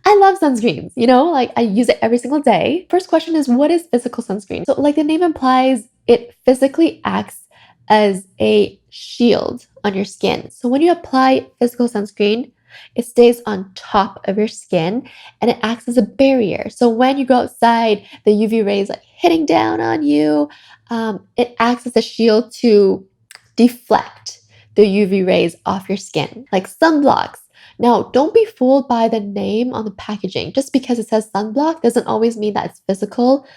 I love sunscreens, like I use it every single day. First question is, what is physical sunscreen? So, like the name implies, it physically acts as a shield on your skin. So, when you apply physical sunscreen, it stays on top of your skin and it acts as a barrier. So, when you go outside, the UV rays like hitting down on you, it acts as a shield to deflect the UV rays off your skin, like sunblocks. Now, don't be fooled by the name on the packaging. Just because it says sunblock doesn't always mean that it's physical,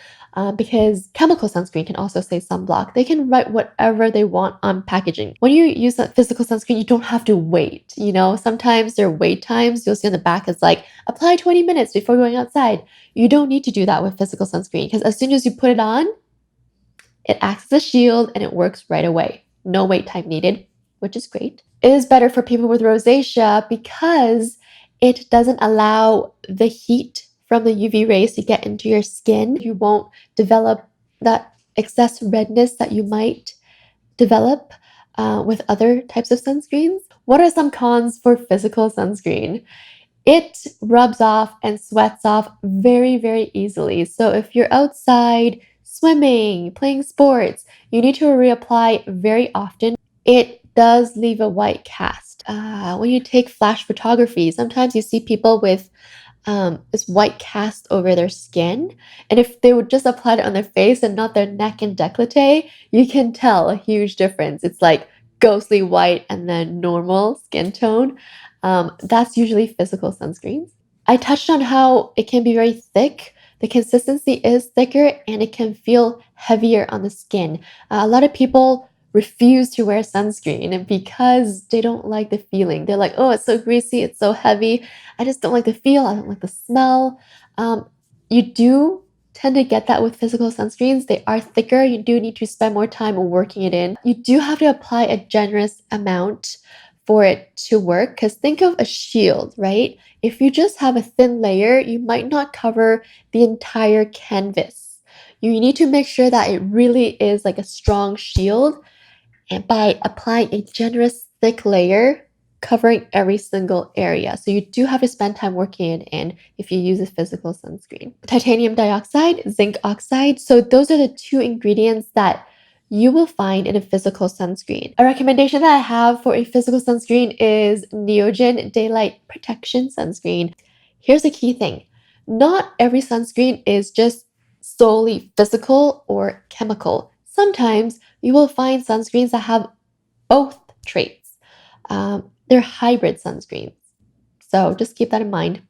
because chemical sunscreen can also say sunblock. They can write whatever they want on packaging. When you use that physical sunscreen, you don't have to wait. Sometimes there are wait times. You'll see on the back it's like apply 20 minutes before going outside. You don't need to do that with physical sunscreen because as soon as you put it on, it acts as a shield and it works right away. No wait time needed, which is great. It is better for people with rosacea because it doesn't allow the heat from the UV rays to get into your skin. You won't develop that excess redness that you might develop with other types of sunscreens. What are some cons for physical sunscreen? It rubs off and sweats off very, very easily. So if you're outside swimming, playing sports, you need to reapply very often. It does leave a white cast. When you take flash photography, sometimes you see people with this white cast over their skin. And if they would just apply it on their face and not their neck and décolleté, you can tell a huge difference. It's like ghostly white and then normal skin tone. That's usually physical sunscreens. I touched on how it can be very thick. The consistency is thicker and it can feel heavier on the skin. A lot of people refuse to wear sunscreen and because they don't like the feeling. They're like, oh, it's so greasy, it's so heavy. I just don't like the feel, I don't like the smell. You do tend to get that with physical sunscreens. They are thicker. You do need to spend more time working it in. You do have to apply a generous amount for it to work because think of a shield, right? If you just have a thin layer, you might not cover the entire canvas. You need to make sure that it really is like a strong shield and by applying a generous thick layer covering every single area. So you do have to spend time working it in if you use a physical sunscreen. Titanium dioxide, zinc oxide. So those are the two ingredients that you will find in a physical sunscreen. A recommendation that I have for a physical sunscreen is Neogen Daylight Protection Sunscreen. Here's the key thing. Not every sunscreen is just solely physical or chemical. Sometimes you will find sunscreens that have both traits. They're hybrid sunscreens. So just keep that in mind.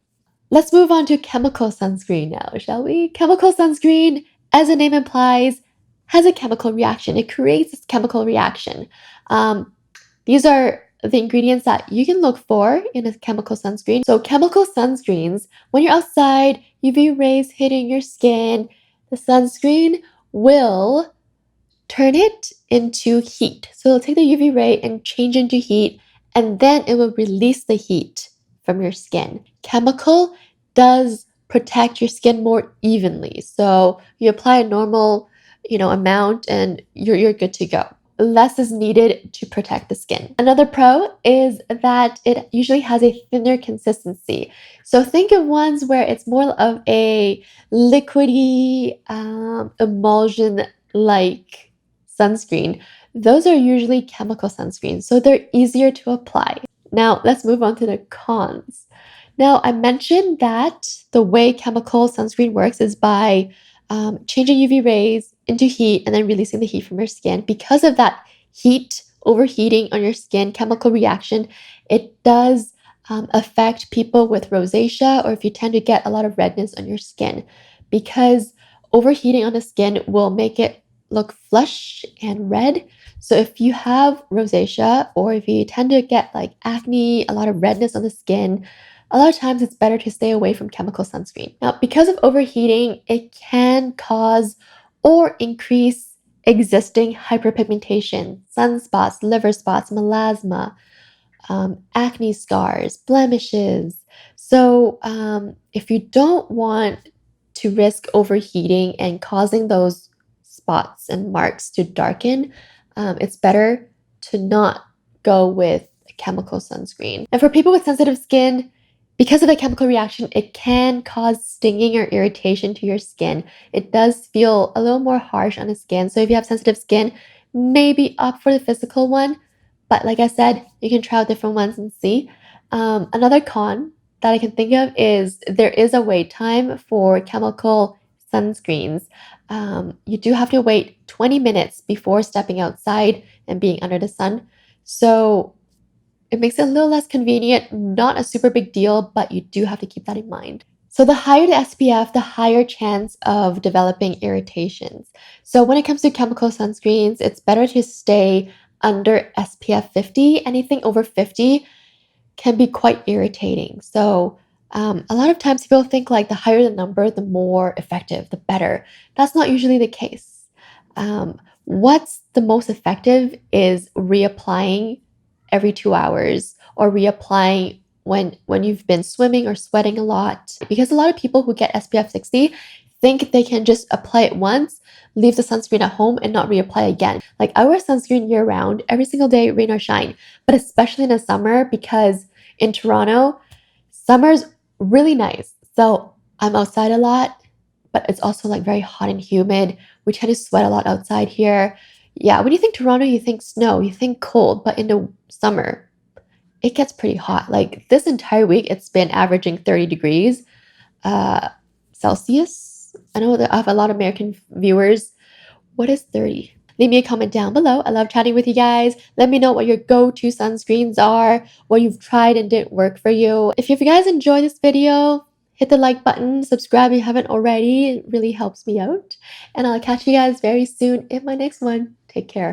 Let's move on to chemical sunscreen now, shall we? Chemical sunscreen, as the name implies, has a chemical reaction. It creates this chemical reaction. These are the ingredients that you can look for in a chemical sunscreen. So chemical sunscreens, when you're outside, UV rays hitting your skin, the sunscreen will turn it into heat. So it'll take the UV ray and change into heat, and then it will release the heat from your skin. Chemical does protect your skin more evenly. So you apply a normal, amount and you're good to go. Less is needed to protect the skin. Another pro is that it usually has a thinner consistency. So think of ones where it's more of a liquidy emulsion like sunscreen. Those are usually chemical sunscreens, so they're easier to apply. Now, let's move on to the cons. Now, I mentioned that the way chemical sunscreen works is by changing UV rays into heat and then releasing the heat from your skin. Because of that heat overheating on your skin chemical reaction, it does affect people with rosacea or if you tend to get a lot of redness on your skin because overheating on the skin will make it look flush and red. So if you have rosacea or if you tend to get like acne, a lot of redness on the skin, a lot of times it's better to stay away from chemical sunscreen. Now, because of overheating, it can cause or increase existing hyperpigmentation, sunspots, liver spots, melasma, acne scars, blemishes. So if you don't want to risk overheating and causing those spots and marks to darken, it's better to not go with a chemical sunscreen. And for people with sensitive skin, Because of the chemical reaction, it can cause stinging or irritation to your skin. It does feel a little more harsh on the skin. So if you have sensitive skin, maybe opt for the physical one. But like I said, you can try out different ones and see. Another con that I can think of is there is a wait time for chemical sunscreens. You do have to wait 20 minutes before stepping outside and being under the sun. So it makes it a little less convenient, not a super big deal, but you do have to keep that in mind. So the higher the SPF, the higher chance of developing irritations. So when it comes to chemical sunscreens, it's better to stay under SPF 50. Anything over 50 can be quite irritating. So a lot of times people think like the higher the number, the more effective, the better. That's not usually the case. What's the most effective is reapplying every 2 hours or reapplying when you've been swimming or sweating a lot. Because a lot of people who get SPF 60 think they can just apply it once, leave the sunscreen at home, and not reapply again. Like I wear sunscreen year round, every single day, rain or shine, but especially in the summer because in Toronto, summer's really nice. So I'm outside a lot, but it's also like very hot and humid. We tend to sweat a lot outside here. Yeah, when you think Toronto, you think snow, you think cold, but in the summer, it gets pretty hot. Like this entire week, it's been averaging 30 degrees uh, Celsius. I know that I have a lot of American viewers. What is 30? Leave me a comment down below. I love chatting with you guys. Let me know what your go-to sunscreens are, what you've tried and didn't work for you. If you guys enjoyed this video, hit the like button, subscribe if you haven't already. It really helps me out. And I'll catch you guys very soon in my next one. Take care.